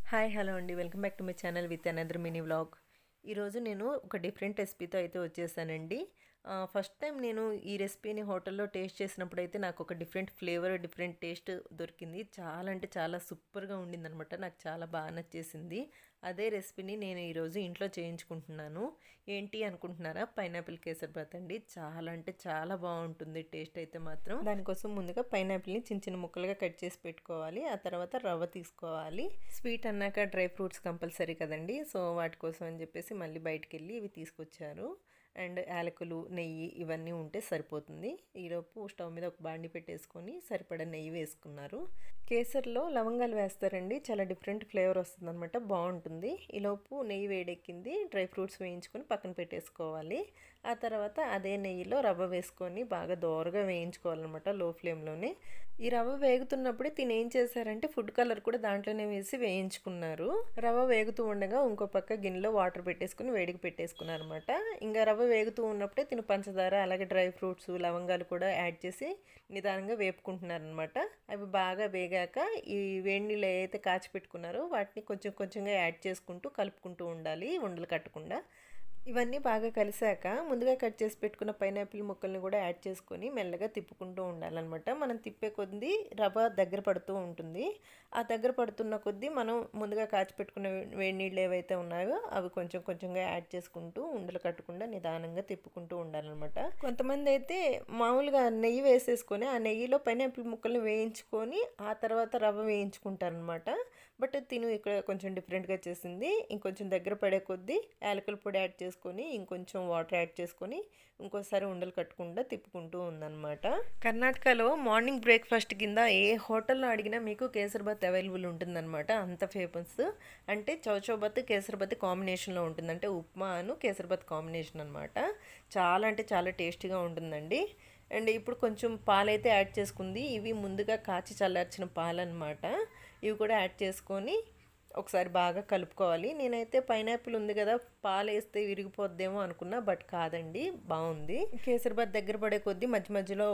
Hi hello అండి, welcome back to my channel with another mini vlog. ఈరోజు నేను ఒక డిఫరెంట్ రెసిపీతో అయితే వచ్చేసానండి. ఫస్ట్ టైం నేను ఈ రెసిపీని హోటల్లో టేస్ట్ చేసినప్పుడు అయితే నాకు ఒక డిఫరెంట్ ఫ్లేవర్, డిఫరెంట్ టేస్ట్ దొరికింది. చాలా అంటే చాలా సూపర్గా ఉండిందనమాట. నాకు చాలా బాగా నచ్చేసింది. అదే రెసిపీని నేను ఈరోజు ఇంట్లో చేయించుకుంటున్నాను. ఏంటి అనుకుంటున్నారా? పైనాపిల్ కేసరిబాత్ అండి. చాలా అంటే చాలా బాగుంటుంది టేస్ట్ అయితే మాత్రం. దానికోసం ముందుగా పైనాపిల్ని చిన్న చిన్న ముక్కలుగా కట్ చేసి పెట్టుకోవాలి. ఆ తర్వాత రవ్వ తీసుకోవాలి. స్వీట్ అన్నాక డ్రై ఫ్రూట్స్ కంపల్సరీ కదండి. సో వాటి కోసం అని చెప్పేసి మళ్ళీ బయటికి వెళ్ళి ఇవి తీసుకొచ్చారు. అండ్ యాలకులు, నెయ్యి ఇవన్నీ ఉంటే సరిపోతుంది. ఈలోపు స్టవ్ మీద ఒక బాండి పెట్టేసుకొని సరిపడా నెయ్యి వేసుకున్నారు. కేసర్లో లవంగాలు వేస్తారండి. చాలా డిఫరెంట్ ఫ్లేవర్ వస్తుంది అనమాట, బాగుంటుంది. ఈలోపు నెయ్యి వేడెక్కింది. డ్రై ఫ్రూట్స్ వేయించుకొని పక్కన పెట్టేసుకోవాలి. ఆ తర్వాత అదే నెయ్యిలో రవ్వ వేసుకొని బాగా దోరగా వేయించుకోవాలన్నమాట, లో ఫ్లేమ్లోనే. ఈ రవ్వ వేగుతున్నప్పుడే తిని ఏం చేశారంటే ఫుడ్ కలర్ కూడా దాంట్లోనే వేసి వేయించుకున్నారు. రవ్వ వేగుతూ ఉండగా ఇంకో పక్క గిన్నెలో వాటర్ పెట్టేసుకుని వేడికి పెట్టేసుకున్నారు అనమాట. ఇంకా రవ్వ వేగుతూ ఉన్నప్పుడే తిను పంచదార, అలాగే డ్రై ఫ్రూట్స్, లవంగాలు కూడా యాడ్ చేసి నిదానంగా వేపుకుంటున్నారు అనమాట. అవి బాగా వేగాక ఈ వేడి నీళ్ళు ఏదైతే కాచి పెట్టుకున్నారో వాటిని కొంచెం కొంచెంగా యాడ్ చేసుకుంటూ కలుపుకుంటూ ఉండాలి, ఉండలు కట్టకుండా. ఇవన్నీ బాగా కలిసాక ముందుగా కట్ చేసి పెట్టుకున్న పైనాపిల్ ముక్కల్ని కూడా యాడ్ చేసుకొని మెల్లగా తిప్పుకుంటూ ఉండాలన్నమాట. మనం తిప్పే కొద్దీ రవ్వ దగ్గర పడుతూ ఉంటుంది. ఆ దగ్గర పడుతున్న కొద్దీ మనం ముందుగా కాచి పెట్టుకున్న వేడి నీళ్ళు ఏవైతే ఉన్నాయో అవి కొంచెం కొంచెంగా యాడ్ చేసుకుంటూ ఉండలు కట్టకుండా నిదానంగా తిప్పుకుంటూ ఉండాలన్నమాట. కొంతమంది అయితే మామూలుగా నెయ్యి వేసేసుకొని ఆ నెయ్యిలో పైనాపిల్ ముక్కల్ని వేయించుకొని ఆ తర్వాత రవ్వ వేయించుకుంటారనమాట. బట్ తిను ఇక్కడ కొంచెం డిఫరెంట్గా చేసింది. ఇంకొంచెం దగ్గర పడే కొద్దీ యాలకుల పొడి యాడ్ చేసుకొని ఇంకొంచెం వాటర్ యాడ్ చేసుకొని ఇంకోసారి ఉండలు కట్టకుండా తిప్పుకుంటూ ఉందన్నమాట. కర్ణాటకలో మార్నింగ్ బ్రేక్ఫాస్ట్ కింద ఏ హోటల్లో అడిగినా మీకు కేసరిబాత్ అవైలబుల్ ఉంటుందన్నమాట. అంత ఫేమస్. అంటే చౌచౌబాత్ కేసరిబాత్ కాంబినేషన్లో ఉంటుంది. అంటే ఉప్మాను కేసరిబాత్ కాంబినేషన్ అనమాట. చాలా అంటే చాలా టేస్టీగా ఉంటుందండి. అండ్ ఇప్పుడు కొంచెం పాలైతే యాడ్ చేసుకుంది. ఇవి ముందుగా కాచి చల్లార్చిన పాలు అనమాట. ఇవి కూడా యాడ్ చేసుకొని ఒకసారి బాగా కలుపుకోవాలి. నేనైతే పైనాపిల్ ఉంది కదా, పాలు వేస్తే విరిగిపోద్దేమో అనుకున్నా, బట్ కాదండి, బాగుంది. కేసరిబాత్ దగ్గర పడే కొద్దీ మధ్య మధ్యలో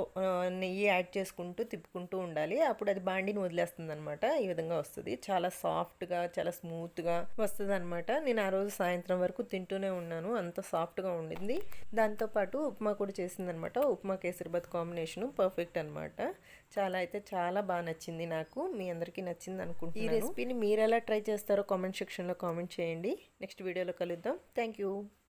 నెయ్యి యాడ్ చేసుకుంటూ తిప్పుకుంటూ ఉండాలి. అప్పుడు అది బాండిని వదిలేస్తుంది అనమాట. ఈ విధంగా వస్తుంది. చాలా సాఫ్ట్గా, చాలా స్మూత్గా వస్తుంది అనమాట. నేను ఆ రోజు సాయంత్రం వరకు తింటూనే ఉన్నాను, అంత సాఫ్ట్గా ఉండింది. దాంతోపాటు ఉప్మా కూడా చేసిందనమాట. ఉప్మా కేసరిబాత్ కాంబినేషను పర్ఫెక్ట్ అనమాట. చాలా అయితే చాలా బాగా నచ్చింది నాకు. మీ అందరికీ నచ్చింది అనుకుంటున్నాను. ఈ రెసిపీని మీరు ఎలా ట్రై చేస్తారో కామెంట్ సెక్షన్లో కామెంట్ చేయండి. నెక్స్ట్ వీడియోలో కలుద్దాం. Thank you.